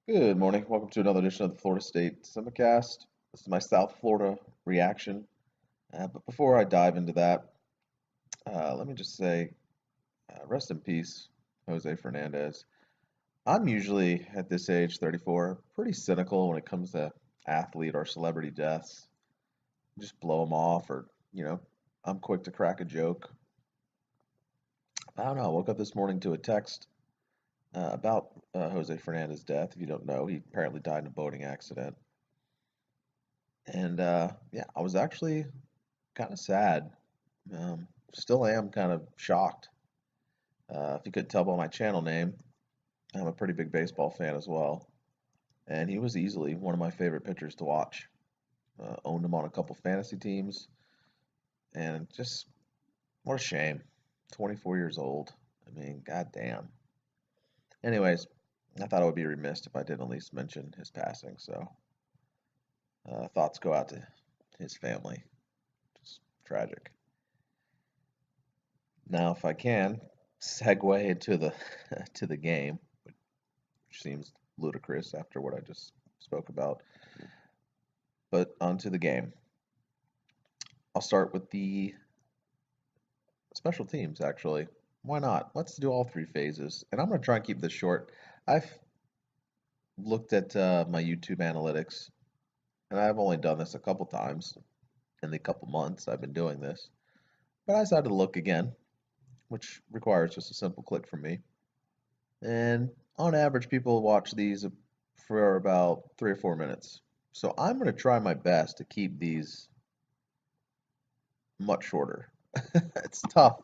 Good morning. Welcome to another edition of the Florida State Simulcast. This is my South Florida reaction. But before I dive into that, let me just say, rest in peace, Jose Fernandez. I'm usually, at this age, 34, pretty cynical when it comes to athlete or celebrity deaths. Just blow them off, or, I'm quick to crack a joke. I don't know. I woke up this morning to a text about Jose Fernandez's death. If you don't know, he apparently died in a boating accident. And yeah, I was actually kind of sad. Still am kind of shocked. If you could tell by my channel name, I'm a pretty big baseball fan as well. And he was easily one of my favorite pitchers to watch. Owned him on a couple fantasy teams. And just, what a shame. 24 years old. I mean, goddamn. Anyways, I thought I would be remiss if I didn't at least mention his passing. So thoughts go out to his family. Just tragic. Now, if I can segue into the to the game, which seems ludicrous after what I just spoke about, but onto the game. I'll start with the special teams, actually. Why not? Let's do all three phases, and I'm going to try and keep this short. I've looked at my YouTube analytics, and I've only done this a couple times in the couple months I've been doing this, but I decided to look again, which requires just a simple click from me. And on average, people watch these for about 3 or 4 minutes. So I'm going to try my best to keep these much shorter. It's tough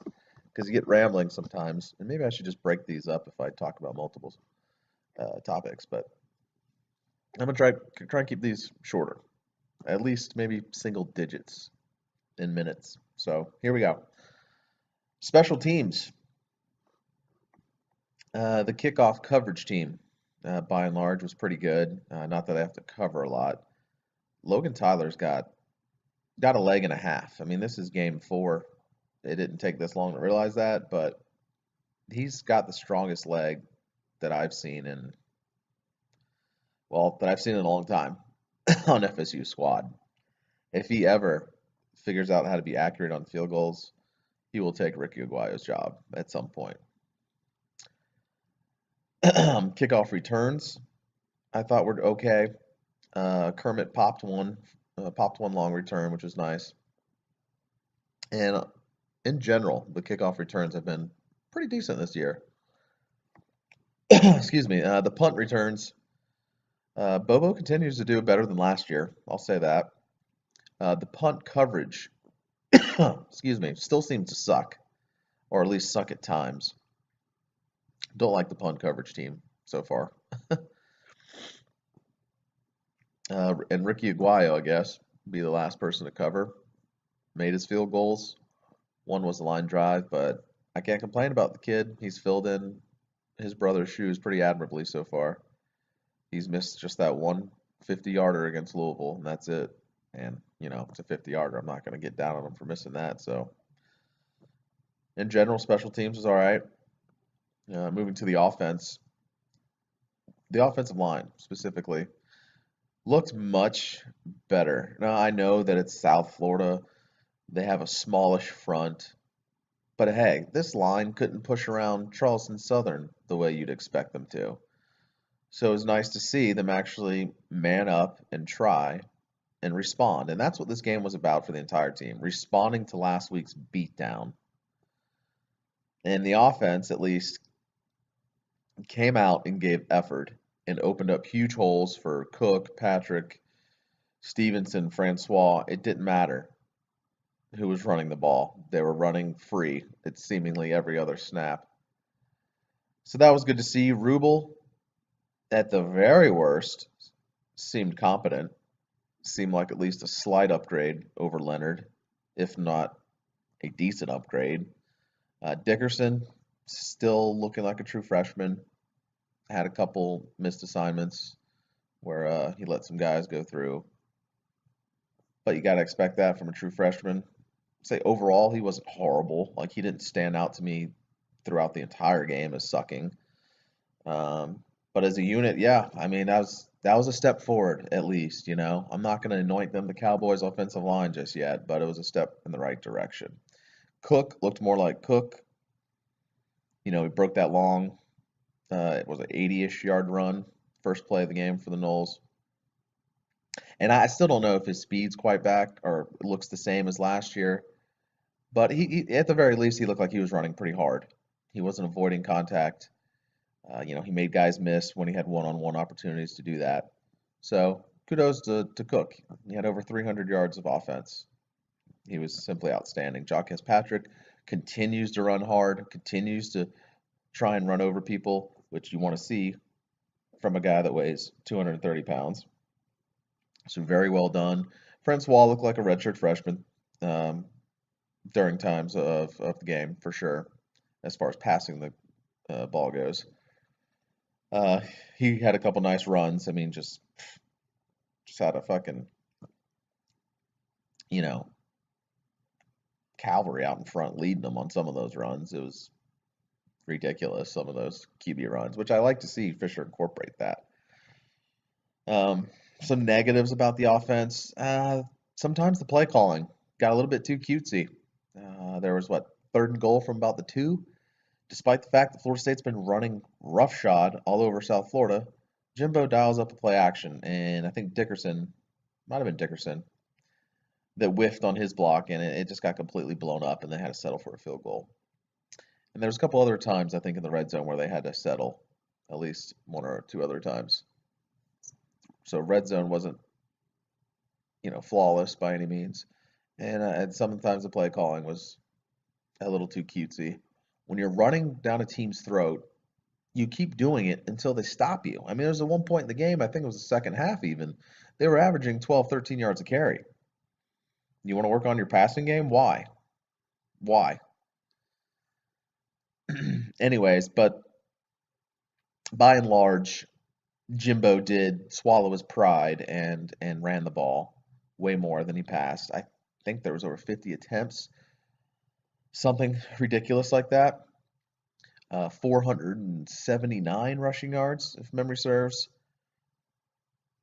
because you get rambling sometimes, and maybe I should just break these up if I talk about multiple topics. But I'm gonna try and keep these shorter, at least maybe single digits in minutes. So here we go. Special teams. The kickoff coverage team, by and large, was pretty good. Not that I have to cover a lot. Logan Tyler's got a leg and a half. I mean, this is game 4. It didn't take this long to realize that, but he's got the strongest leg that I've seen in a long time on FSU squad. If he ever figures out how to be accurate on field goals, he will take Ricky Aguayo's job at some point. Kickoff returns, I thought were okay. Kermit popped one long return, which was nice. And in general, the kickoff returns have been pretty decent this year. Excuse me. The punt returns, Bobo continues to do better than last year. I'll say that. The punt coverage, excuse me, still seems to suck, or at least suck at times. Don't like the punt coverage team so far. And Ricky Aguayo, I guess, be the last person to cover. Made his field goals. One was a line drive, but I can't complain about the kid. He's filled in his brother's shoes pretty admirably so far. He's missed just that one 50-yarder against Louisville, and that's it. And, it's a 50-yarder. I'm not going to get down on him for missing that. So, in general, special teams was all right. Moving to the offense. The offensive line, specifically, looked much better. Now, I know that it's South Florida. They have a smallish front. But hey, this line couldn't push around Charleston Southern the way you'd expect them to. So it was nice to see them actually man up and try and respond. And that's what this game was about for the entire team, responding to last week's beatdown. And the offense, at least, came out and gave effort and opened up huge holes for Cook, Patrick, Stevenson, Francois. It didn't matter who was running the ball. They were running free at seemingly every other snap. So that was good to see. Rubel, at the very worst, seemed competent. Seemed like at least a slight upgrade over Leonard, if not a decent upgrade. Dickerson, still looking like a true freshman. Had a couple missed assignments where he let some guys go through. But you got to expect that from a true freshman. Say overall, he wasn't horrible. Like, he didn't stand out to me throughout the entire game as sucking. But as a unit, yeah, I mean that was a step forward at least, you know. I'm not going to anoint them the Cowboys offensive line just yet, but it was a step in the right direction. Cook looked more like Cook. You know, he broke that long, it was an 80-ish yard run, first play of the game for the Knowles. And I still don't know if his speed's quite back or looks the same as last year, but he at the very least he looked like he was running pretty hard. He wasn't avoiding contact. You know, he made guys miss when he had one-on-one opportunities to do that. So kudos to Cook. He had over 300 yards of offense. He was simply outstanding. Jock Patrick continues to run hard, continues to try and run over people, which you want to see from a guy that weighs 230 pounds. So very well done. Francois looked like a redshirt freshman um, during times of the game, for sure, as far as passing the ball goes. Uh, he had a couple nice runs. I mean, just had a fucking, you know, cavalry out in front leading them on some of those runs. It was ridiculous, some of those QB runs, which I like to see Fisher incorporate that. Um, some negatives about the offense. Sometimes the play calling got a little bit too cutesy. There was what, third and goal from about the 2, despite the fact that Florida State's been running roughshod all over South Florida. Jimbo dials up a play action, and I think Dickerson, might have been Dickerson, that whiffed on his block, and it just got completely blown up, and they had to settle for a field goal. And there was a couple other times, I think, in the red zone where they had to settle, at least one or two other times. So red zone wasn't, you know, flawless by any means, and sometimes the play calling was a little too cutesy. When you're running down a team's throat, you keep doing it until they stop you. I mean, there was at one point in the game, I think it was the second half even, they were averaging 12, 13 yards a carry. You want to work on your passing game? Why? Why? Anyways, but by and large, Jimbo did swallow his pride and ran the ball way more than he passed. I think there was over 50 attempts, something ridiculous like that. 479 rushing yards, if memory serves,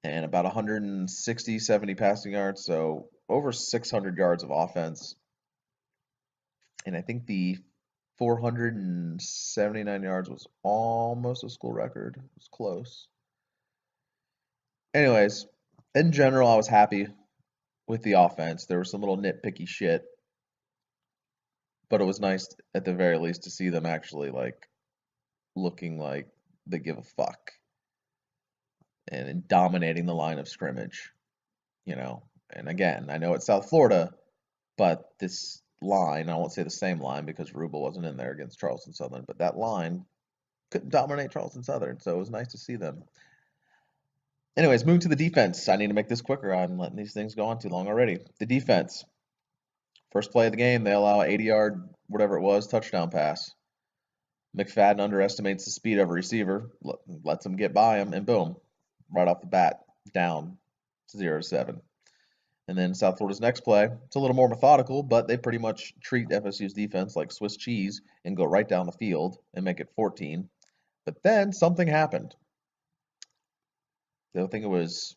and about 160, 70 passing yards, so over 600 yards of offense. And I think the 479 yards was almost a school record. It was close. Anyways, in general, I was happy with the offense. There was some little nitpicky shit, but it was nice at the very least to see them actually like looking like they give a fuck and dominating the line of scrimmage, you know. And again, I know it's South Florida, but this line, I won't say the same line because Rubel wasn't in there against Charleston Southern, but that line couldn't dominate Charleston Southern, so it was nice to see them. Anyways, moving to the defense. I need to make this quicker. I'm letting these things go on too long already. The defense. First play of the game, they allow an 80-yard, whatever it was, touchdown pass. McFadden underestimates the speed of a receiver, lets him get by him, and boom, right off the bat, down 0-7. And then South Florida's next play, it's a little more methodical, but they pretty much treat FSU's defense like Swiss cheese and go right down the field and make it 14. But then something happened. I think it was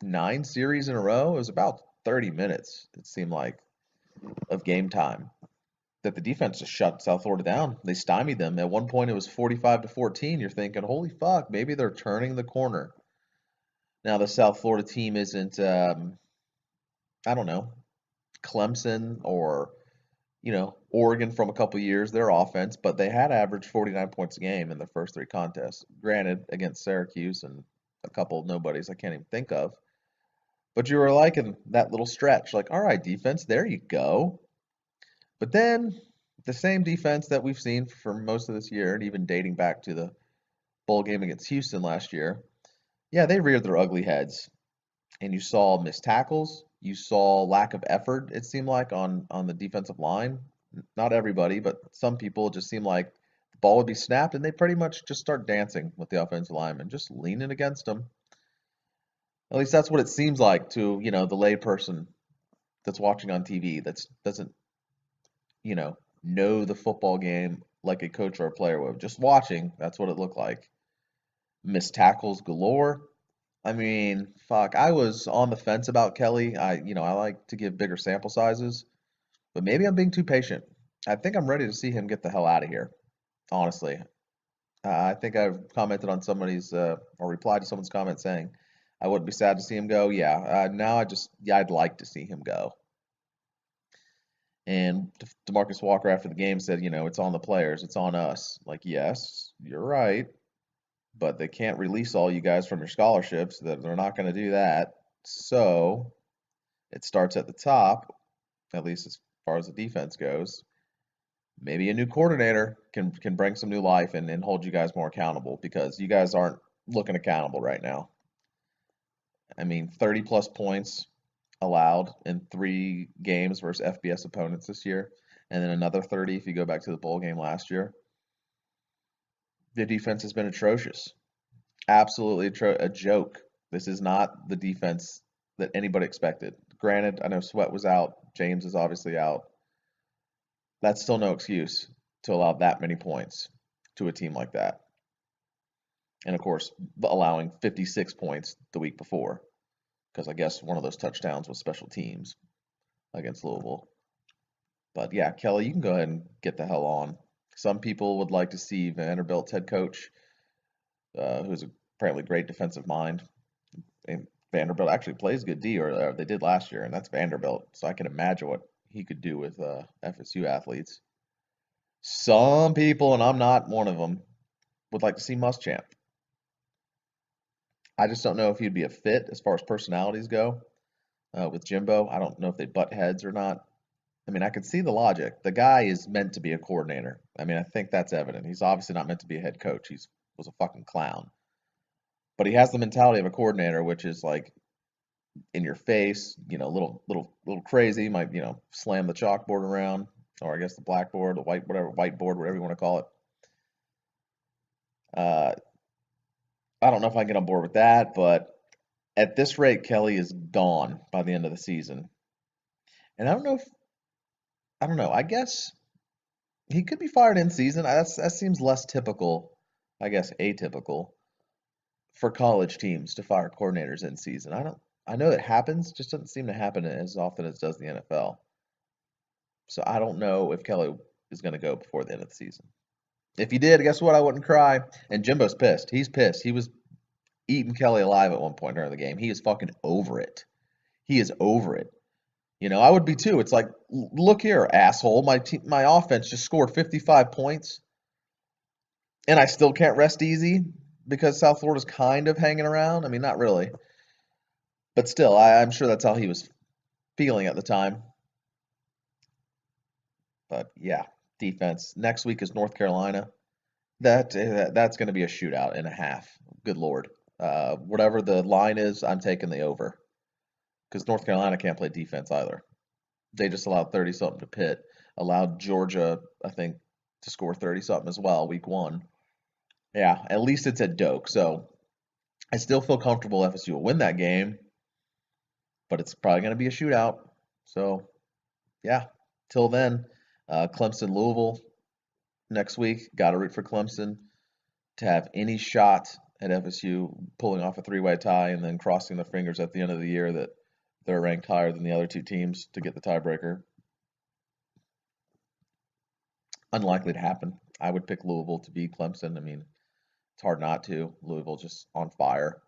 9 series in a row. It was about 30 minutes, it seemed like, of game time that the defense just shut South Florida down. They stymied them. At one point, it was 45-14. You're thinking, holy fuck, maybe they're turning the corner. Now, the South Florida team isn't, I don't know, Clemson or, you know, Oregon from a couple years, their offense, but they had averaged 49 points a game in the first 3 contests. Granted, against Syracuse and a couple of nobodies I can't even think of. But you were liking that little stretch, like, all right, defense, there you go. But then the same defense that we've seen for most of this year, and even dating back to the bowl game against Houston last year, yeah, they reared their ugly heads. And you saw missed tackles. You saw lack of effort, it seemed like, on the defensive line. Not everybody, but some people, it just seemed like the ball would be snapped and they pretty much just start dancing with the offensive lineman, just leaning against them. At least that's what it seems like to, you know, the lay person that's watching on TV that doesn't, you know the football game like a coach or a player would. Just watching, that's what it looked like. Missed tackles galore. I mean, fuck, I was on the fence about Kelly. I like to give bigger sample sizes, but maybe I'm being too patient. I think I'm ready to see him get the hell out of here, honestly. I think I've commented on somebody's or replied to someone's comment saying I wouldn't be sad to see him go. Yeah, now I'd like to see him go. And DeMarcus Walker after the game said, it's on the players, it's on us. Like, yes, you're right, but they can't release all you guys from your scholarships. They're not going to do that. So it starts at the top, at least as far as the defense goes. Maybe a new coordinator can bring some new life and hold you guys more accountable because you guys aren't looking accountable right now. I mean, 30 plus points allowed in 3 games versus FBS opponents this year, and then another 30 if you go back to the bowl game last year. The defense has been atrocious. Absolutely a joke. This is not the defense that anybody expected. Granted, I know Sweat was out. James is obviously out. That's still no excuse to allow that many points to a team like that. And of course, allowing 56 points the week before, because I guess one of those touchdowns was special teams against Louisville. But yeah, Kelly, you can go ahead and get the hell on. Some people would like to see Vanderbilt's head coach, who's apparently great defensive mind. And Vanderbilt actually plays good D, or they did last year, and that's Vanderbilt. So I can imagine what he could do with FSU athletes. Some people, and I'm not one of them, would like to see Muschamp. I just don't know if he'd be a fit as far as personalities go with Jimbo. I don't know if they butt heads or not. I mean, I could see the logic. The guy is meant to be a coordinator. I mean, I think that's evident. He's obviously not meant to be a head coach. He was a fucking clown. But he has the mentality of a coordinator, which is like in your face, little crazy. Might slam the chalkboard around, or I guess the blackboard, the whiteboard, whatever you want to call it. I don't know if I can get on board with that, but at this rate, Kelly is gone by the end of the season. And I don't know. I guess he could be fired in season. That seems less typical, I guess atypical for college teams to fire coordinators in season. I know it happens, just doesn't seem to happen as often as it does in the NFL. So I don't know if Kelly is going to go before the end of the season. If he did, guess what? I wouldn't cry. And Jimbo's pissed. He's pissed. He was eating Kelly alive at one point during the game. He is fucking over it. He is over it. I would be too. It's like, look here, asshole. My offense just scored 55 points, and I still can't rest easy because South Florida's kind of hanging around. I mean, not really. But still, I'm sure that's how he was feeling at the time. But yeah, defense. Next week is North Carolina. That's going to be a shootout and a half. Good Lord. Whatever the line is, I'm taking the over. Because North Carolina can't play defense either. They just allowed 30-something to Pitt. Allowed Georgia, I think, to score 30-something as well, week 1. Yeah, at least it's at Doak. So I still feel comfortable FSU will win that game. But it's probably going to be a shootout. So, yeah, till then, Clemson, Louisville next week. Got to root for Clemson to have any shot at FSU pulling off a 3-way tie and then crossing their fingers at the end of the year that they're ranked higher than the other 2 teams to get the tiebreaker. Unlikely to happen. I would pick Louisville to beat Clemson. I mean, it's hard not to. Louisville just on fire.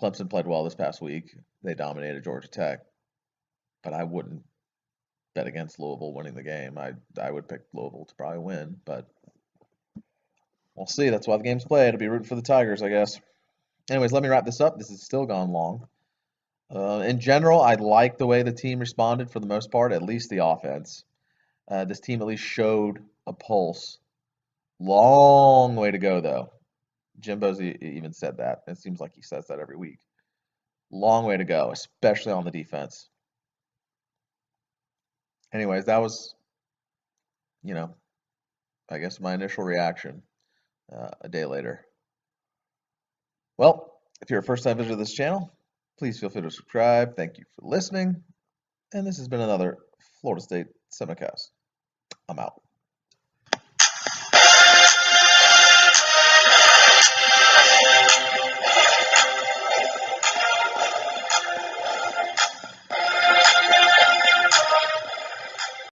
Clemson played well this past week. They dominated Georgia Tech. But I wouldn't bet against Louisville winning the game. I would pick Louisville to probably win, but we'll see. That's why the game's played. I'll be rooting for the Tigers, I guess. Anyways, let me wrap this up. This has still gone long. In general, I like the way the team responded for the most part, at least the offense. This team at least showed a pulse. Long way to go, though. Jimbo's even said that. It seems like he says that every week. Long way to go, especially on the defense. Anyways, that was, I guess my initial reaction a day later. Well, if you're a first-time visitor to this channel, please feel free to subscribe. Thank you for listening. And this has been another Florida State Simicast. I'm out.